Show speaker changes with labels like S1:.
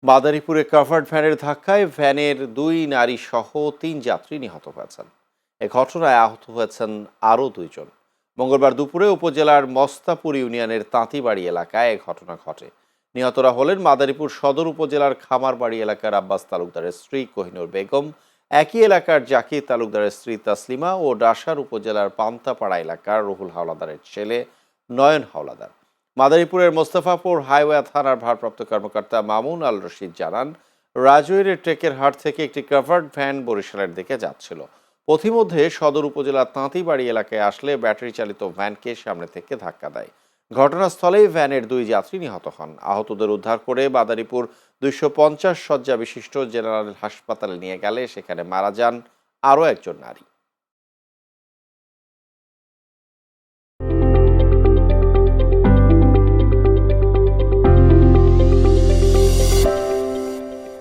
S1: মাদারীপুরে covered ভ্যানের ধাক্কায় ভ্যানের ২ নারী সহ ৩ যাত্রী নিহত হয়েছেন। এ ঘটনায় আহত হয়েছেন আরও ২ জন। মঙ্গলবার দুপুরে উপজেলার মস্তাপুর ইউনিয়নের তাঁতিবাড়ি এলাকায় এ ঘটনা ঘটে। নিহতরা হলেন মাদারীপুর সদর উপজেলার খামারবাড়ি এলাকার আব্বাস তালুকদারের স্ত্রী কোহিনুর বেগম, একই এলাকার জাকির তালুকদারের স্ত্রী তাসলিমা ও ডাসার উপজেলার পান্তাপাড়া এলাকার রুহুল হাওলাদারের ছেলে নয়ন হাওলাদার। মাদারীপুরের মোস্তফাপুর হাইওয়ে থানার ভারপ্রাপ্ত কর্মকর্তা মামুন আল রশিদ জানান, রাজৈরের টেকেরহাট থেকে একটি কাভার্ড ভ্যান বরিশালের দিকে যাচ্ছিল। পথিমধ্যে সদর উপজেলার তাঁতিবাড়ি এলাকায় আসলে ব্যাটারি চালিত ভ্যানকে সামনে থেকে ধাক্কা দেয়। ঘটনাস্থলেই ভ্যানের 2 যাত্রী নিহত হন। আহতদের উদ্ধার করে মাদারীপুর 250 শয্যা বিশিষ্ট জেনারেল হাসপাতালে নিয়ে গেলে সেখানে মারা যান আরও একজন নারী।